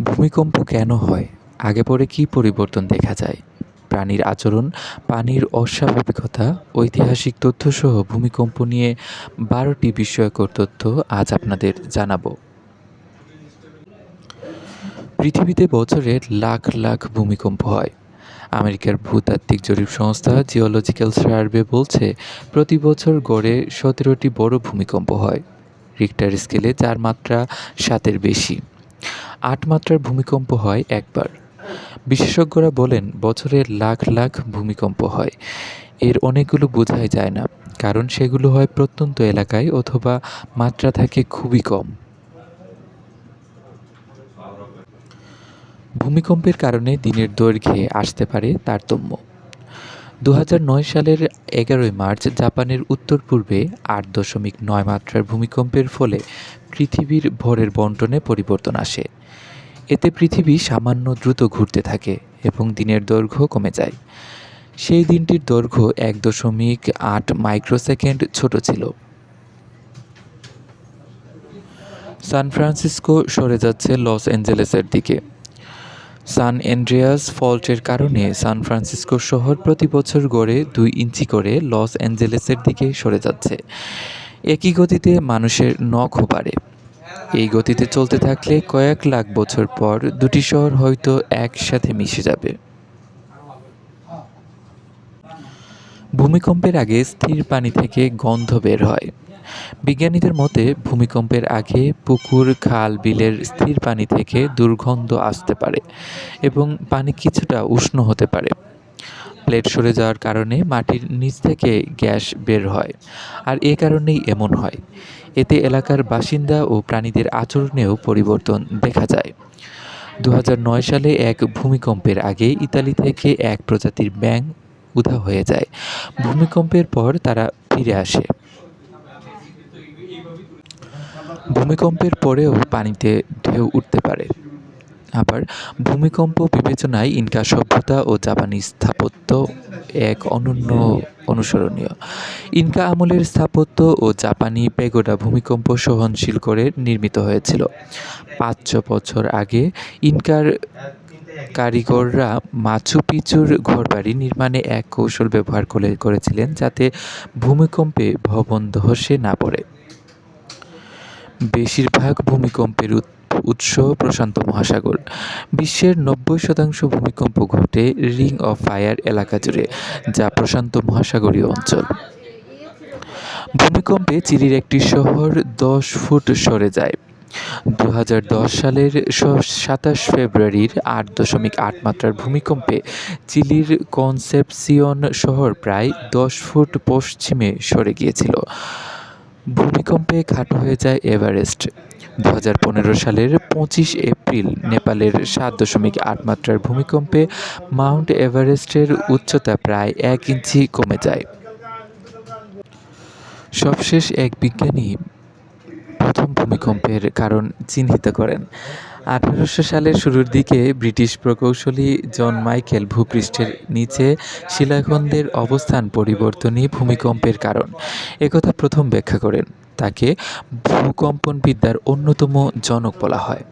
ভূমিকম্প কেন হয়? আগে পরে কী পরিবর্তন দেখা যায়? প্রাণীর আচরণ, পানির অস্বাভাবিকতা, ঐতিহাসিক তথ্যসহ ভূমিকম্প নিয়ে ১২টি বিস্ময়কর তথ্য আজ আপনাদের জানাবো। পৃথিবীতে বছরে লাখ লাখ ভূমিকম্প হয়। আমেরিকার ভূতাত্ত্বিক জরিপ সংস্থা জিওলজিক্যাল সার্ভে বলছে প্রতি বছর গড়ে ১৭টি বড় ভূমিকম্প হয়। রিক্টার স্কেলে ৪ মাত্রা ৭-এর বেশি। ৮ মাত্রার ভূমিকম্প হয় একবার। বিশেষজ্ঞরা বলেন বছরে লাখ লাখ ভূমিকম্প হয়। এর অনেকগুলো বোঝাই যায় না, কারণ সেগুলো হয় প্রত্যন্ত এলাকায় অথবা মাত্রা থাকে খুবই কম। ভূমিকম্পের কারণে দিনের দৈর্ঘ্যে আসতে পারে তারতম্য। ২০০৯ সালের ১১ই মার্চ জাপানের উত্তর পূর্বে ৮.৯ মাত্রার ভূমিকম্পের ফলে পৃথিবীর ভরের বণ্টনে পরিবর্তন আসে। এতে পৃথিবী সামান্য দ্রুত ঘুরতে থাকে এবং দিনের দৈর্ঘ্য কমে যায়। সেই দিনটির দৈর্ঘ্য ১.৮ মাইক্রোসেকেন্ড ছোট ছিল। সান ফ্রান্সিসকো সরে যাচ্ছে লস অ্যাঞ্জেলেসের দিকে। সান অ্যান্ড্রেয়াস ফল্টের কারণে সান ফ্রান্সিসকো শহর প্রতি বছর গড়ে ২ ইঞ্চি করে লস অ্যাঞ্জেলেসের দিকে সরে যাচ্ছে। একই গতিতে মানুষের নখও বাড়ে। এই গতিতে চলতে থাকলে কয়েক লাখ বছর পর দুটি শহর হয়তো একসাথে মিশে যাবে। ভূমিকম্পের আগে স্থির পানি থেকে গন্ধ বের হয়। বিজ্ঞানীদের মতে ভূমিকম্পের আগে পুকুর, খাল, বিলের স্থির পানি থেকে দুর্গন্ধ আসতে পারে এবং পানি কিছুটা উষ্ণ হতে পারে। প্লেট সরে যাওয়ার কারণে মাটির নিচ থেকে গ্যাস বের হয়, আর এ কারণেই এমন হয়। এতে এলাকার বাসিন্দা ও প্রাণীদের আচরণেও পরিবর্তন দেখা যায়। ২০০৯ সালে এক ভূমিকম্পের আগে ইতালি থেকে এক প্রজাতির ব্যাঙ উধাও হয়ে যায়। ভূমিকম্পের পর তারা ফিরে আসে। ভূমিকম্পের পরেও পানিতে ঢেউ উঠতে পারে। আবার ভূমিকম্প বিবেচনায় ইনকা সভ্যতা ও জাপানি স্থাপত্য এক অনন্য অনুসরণীয়। ইনকা আমলের স্থাপত্য ও জাপানি প্যাগোডা ভূমিকম্প সহনশীল করে নির্মিত হয়েছিল। ৫০০ বছর আগে ইনকার কারিগররা মাচু পিচুর ঘরবাড়ি নির্মাণে এক কৌশল ব্যবহার করেছিলেন যাতে ভূমিকম্পে ভবন ধসে না পড়ে। বেশিরভাগ ভূমিকম্পের উৎস প্রশান্ত মহাসাগর। বিশ্বের ৯০% ভূমিকম্প ঘটে রিং অফ ফায়ার এলাকা জুড়ে, যা প্রশান্ত মহাসাগরীয় অঞ্চল। ভূমিকম্পে চিলির একটি শহর ১০ ফুট সরে যায়। ২০১০ সালের ২৭ ফেব্রুয়ারির ৮.৮ মাত্রার ভূমিকম্পে চিলির কনসেপসিয়ন শহর প্রায় ১০ ফুট পশ্চিমে সরে গিয়েছিল। ভূমিকম্পে খাটো হয়ে যায় এভারেস্ট। ২০১৫ সালের ২৫ এপ্রিল নেপালের ৭.৮ মাত্রার ভূমিকম্পে মাউন্ট এভারেস্টের উচ্চতা প্রায় ১ ইঞ্চি কমে যায়। সবশেষ এক বিজ্ঞানী প্রথম ভূমিকম্পের কারণ চিহ্নিত করেন। ১৮০০ সালের শুরুর দিকে ব্রিটিশ প্রকৌশলী জন মাইকেল ভূপৃষ্ঠের নিচে শিলাখন্ডের অবস্থান পরিবর্তনই ভূমিকম্পের কারণ একথা প্রথম ব্যাখ্যা করেন। তাকে ভূকম্পনবিদ্যার অন্যতম জনক বলা হয়।